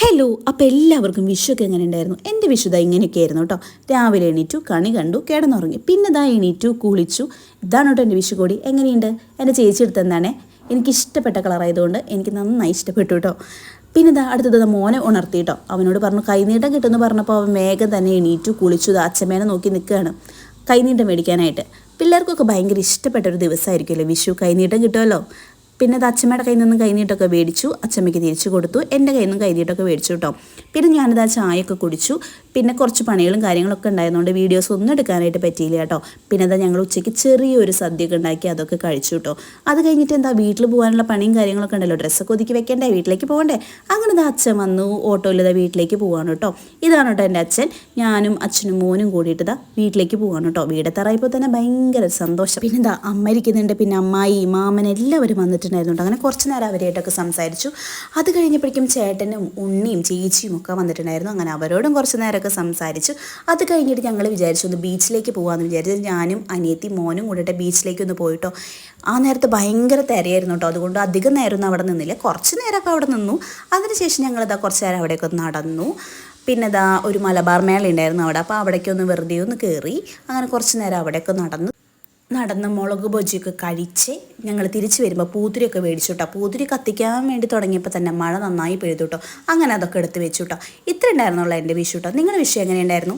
Hello, അപ്പോൾ എല്ലാവർക്കും വിഷുവൊക്കെ എങ്ങനെ ഉണ്ടായിരുന്നു? എൻ്റെ വിഷു ദാ ഇങ്ങനെയൊക്കെ ആയിരുന്നു കേട്ടോ. രാവിലെ എണീറ്റു, കണി കണ്ടു, കിടന്നുറങ്ങി. പിന്നെ ദാ എണീറ്റു, കുളിച്ചു. ഇതാണ് കേട്ടോ എൻ്റെ വിഷു കോടി. എങ്ങനെയുണ്ട്? എൻ്റെ ചേച്ചി എടുത്ത് എന്താണേ എനിക്കിഷ്ടപ്പെട്ട കളറായതുകൊണ്ട് എനിക്ക് നന്നായി ഇഷ്ടപ്പെട്ടു കേട്ടോ. പിന്നെ ഇതാ അടുത്തത് മോനെ ഉണർത്തി കേട്ടോ. അവനോട് പറഞ്ഞു കൈനീട്ടം കിട്ടുമെന്ന് പറഞ്ഞപ്പോൾ അവൻ വേഗം തന്നെ എണീറ്റു, കുളിച്ചു. അച്ഛമ്മേനെ നോക്കി നിൽക്കുകയാണ് കൈനീട്ടം മേടിക്കാനായിട്ട്. പിള്ളേർക്കൊക്കെ ഭയങ്കര ഇഷ്ടപ്പെട്ട ഒരു ദിവസമായിരിക്കുമല്ലോ വിഷു. കൈനീട്ടം കിട്ടുമല്ലോ. പിന്നെ അത് അച്ഛമ്മയുടെ കയ്യിൽ നിന്നും കൈനീട്ടൊക്കെ മേടിച്ചു, അച്ഛമ്മയ്ക്ക് തിരിച്ചു കൊടുത്തു. എൻ്റെ കയ്യിൽ നിന്നും കൈനീട്ടൊക്കെ മേടിച്ചു കേട്ടോ. പിന്നെ ഞാനിത് ആ ചായയൊക്കെ കുടിച്ചു. പിന്നെ കുറച്ച് പണികളും കാര്യങ്ങളൊക്കെ ഉണ്ടായതുകൊണ്ട് വീഡിയോസ് ഒന്നും എടുക്കാനായിട്ട് പറ്റിയില്ല കേട്ടോ. പിന്നെ അതാ ഞങ്ങൾ ഉച്ചയ്ക്ക് ചെറിയൊരു സദ്യയൊക്കെ ഉണ്ടാക്കി അതൊക്കെ കഴിച്ചു കേട്ടോ. അത് കഴിഞ്ഞിട്ട് എന്താ വീട്ടിൽ പോകാനുള്ള പണിയും കാര്യങ്ങളൊക്കെ ഉണ്ടല്ലോ, ഡ്രസ്സൊക്കെ ഒതുക്കി വെക്കണ്ടേ, വീട്ടിലേക്ക് പോകണ്ടേ. അങ്ങനെ ഇതാ അച്ഛൻ വന്നു, ഓട്ടോയിൽ ഇതാ വീട്ടിലേക്ക് പോവാണ് കേട്ടോ. ഇതാണ് കേട്ടോ എൻ്റെ അച്ഛൻ. ഞാനും അച്ഛനും മോനും കൂടിയിട്ട് ഇതാ വീട്ടിലേക്ക് പോവാണ് കേട്ടോ. വീടെത്തറായപ്പോൾ തന്നെ ഭയങ്കര സന്തോഷം. പിന്നെ എന്താ അമ്മ ഇരിക്കുന്നുണ്ട്, പിന്നെ അമ്മായി മാമൻ എല്ലാവരും വന്നിട്ടുണ്ടായിരുന്നു. അങ്ങനെ കുറച്ച് നേരം അവരായിട്ടൊക്കെ സംസാരിച്ചു. അത് കഴിഞ്ഞപ്പോഴേക്കും ചേട്ടനും ഉണ്ണിയും ചേച്ചിയും ഒക്കെ വന്നിട്ടുണ്ടായിരുന്നു. അങ്ങനെ അവരോടും കുറച്ച് നേരമൊക്കെ സംസാരിച്ചു. അത് കഴിഞ്ഞിട്ട് ഞങ്ങൾ വിചാരിച്ചു ഒന്ന് ബീച്ചിലേക്ക് പോകാമെന്ന് വിചാരിച്ചു. ഞാനും അനിയത്തി മോനും കൂടിയിട്ട് ബീച്ചിലേക്ക് ഒന്ന് പോയിട്ടോ. ആ നേരത്ത് ഭയങ്കര തിരയായിരുന്നു കേട്ടോ. അതുകൊണ്ട് അധികം നേരമൊന്നും അവിടെ നിന്നില്ല, കുറച്ച് നേരമൊക്കെ അവിടെ നിന്നു. അതിനുശേഷം ഞങ്ങളിതാ കുറച്ച് നേരം അവിടെയൊക്കെ നടന്നു. പിന്നെ ഇതാ ഒരു മലബാർ മേള ഉണ്ടായിരുന്നു അവിടെ. അപ്പോൾ അവിടേക്കൊന്ന് വെറുതെ ഒന്ന് കയറി. അങ്ങനെ കുറച്ച് നേരം അവിടെയൊക്കെ നടന്ന് മുളക് ബജിയൊക്കെ കഴിച്ച് ഞങ്ങൾ തിരിച്ച് വരുമ്പോൾ പൂത്തിരിയൊക്കെ മേടിച്ചു കേട്ടോ. പൂത്തിരി കത്തിക്കാൻ വേണ്ടി തുടങ്ങിയപ്പോൾ തന്നെ മഴ നന്നായി പെയ്തു കേട്ടോ. അങ്ങനെ അതൊക്കെ എടുത്ത് വെച്ചു കേട്ടോ. ഇത്ര ഉണ്ടായിരുന്നുള്ള എൻ്റെ വിഷു കേട്ടോ. നിങ്ങളുടെ വിഷു എങ്ങനെയുണ്ടായിരുന്നു?